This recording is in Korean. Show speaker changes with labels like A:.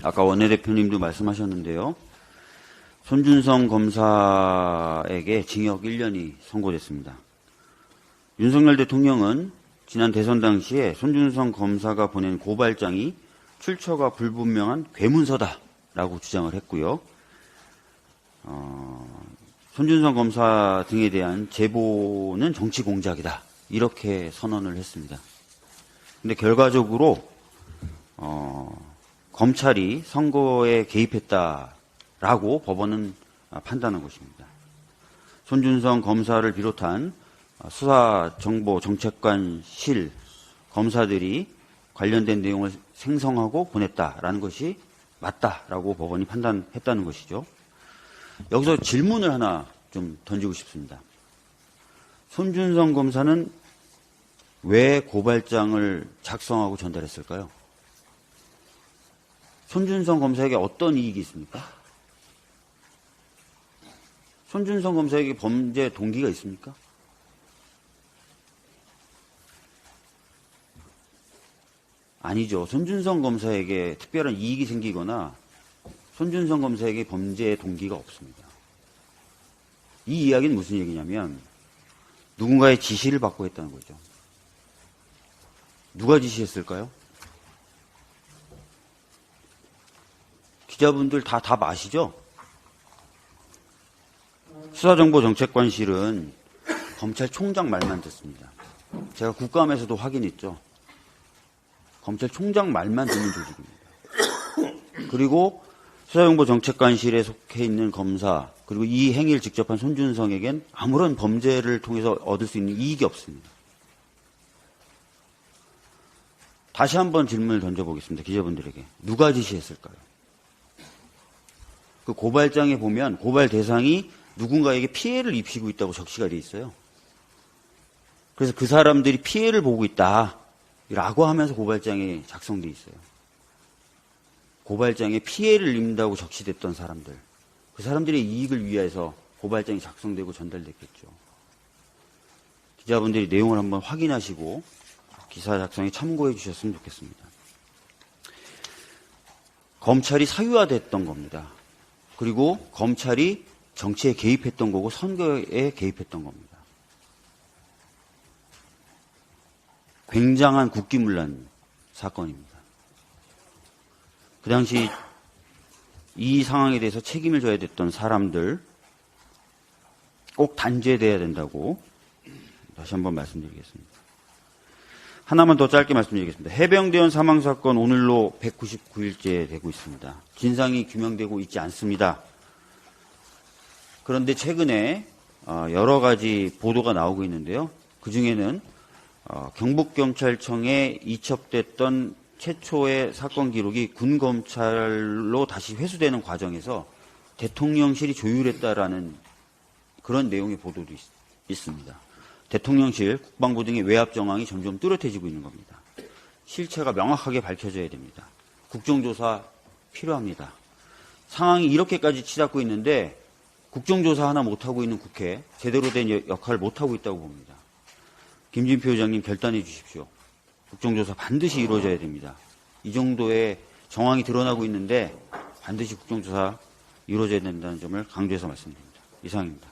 A: 아까 원내대표님도 말씀하셨는데요. 손준성 검사에게 징역 1년이 선고됐습니다. 윤석열 대통령은 지난 대선 당시에 손준성 검사가 보낸 고발장이 출처가 불분명한 괴문서다라고 주장을 했고요. 손준성 검사 등에 대한 제보는 정치 공작이다. 이렇게 선언을 했습니다. 근데 결과적으로 검찰이 선거에 개입했다라고 법원은 판단한 것입니다. 손준성 검사를 비롯한 수사정보정책관실 검사들이 관련된 내용을 생성하고 보냈다라는 것이 맞다라고 법원이 판단했다는 것이죠. 여기서 질문을 하나 좀 던지고 싶습니다. 손준성 검사는 왜 고발장을 작성하고 전달했을까요? 손준성 검사에게 어떤 이익이 있습니까? 손준성 검사에게 범죄 동기가 있습니까? 아니죠. 손준성 검사에게 특별한 이익이 생기거나 손준성 검사에게 범죄 동기가 없습니다. 이 이야기는 무슨 얘기냐면 누군가의 지시를 받고 했다는 거죠. 누가 지시했을까요? 기자분들 다 답 아시죠? 수사정보정책관실은 검찰총장 말만 듣습니다. 제가 국감에서도 확인했죠. 검찰총장 말만 듣는 조직입니다. 그리고 수사정보정책관실에 속해 있는 검사 그리고 이 행위를 직접 한 손준성에겐 아무런 범죄를 통해서 얻을 수 있는 이익이 없습니다. 다시 한번 질문을 던져보겠습니다. 기자분들에게. 누가 지시했을까요? 그 고발장에 보면 고발 대상이 누군가에게 피해를 입히고 있다고 적시가 되어 있어요. 그래서 그 사람들이 피해를 보고 있다라고 하면서 고발장에 작성되어 있어요. 고발장에 피해를 입는다고 적시됐던 사람들, 그 사람들의 이익을 위해서 고발장이 작성되고 전달됐겠죠. 기자분들이 내용을 한번 확인하시고 기사 작성에 참고해 주셨으면 좋겠습니다. 검찰이 사유화됐던 겁니다. 그리고 검찰이 정치에 개입했던 거고 선거에 개입했던 겁니다. 굉장한 국기문란 사건입니다. 그 당시 이 상황에 대해서 책임을 져야 됐던 사람들 꼭 단죄돼야 된다고 다시 한번 말씀드리겠습니다. 하나만 더 짧게 말씀드리겠습니다. 해병대원 사망사건 오늘로 199일째 되고 있습니다. 진상이 규명되고 있지 않습니다. 그런데 최근에 여러 가지 보도가 나오고 있는데요. 그중에는 경북경찰청에 이첩됐던 최초의 사건 기록이 군검찰로 다시 회수되는 과정에서 대통령실이 조율했다라는 그런 내용의 보도도 있습니다. 대통령실, 국방부 등의 외압 정황이 점점 뚜렷해지고 있는 겁니다. 실체가 명확하게 밝혀져야 됩니다. 국정조사 필요합니다. 상황이 이렇게까지 치닫고 있는데 국정조사 하나 못하고 있는 국회, 제대로 된 역할을 못하고 있다고 봅니다. 김진표 의장님 결단해 주십시오. 국정조사 반드시 이루어져야 됩니다. 이 정도의 정황이 드러나고 있는데 반드시 국정조사 이루어져야 된다는 점을 강조해서 말씀드립니다. 이상입니다.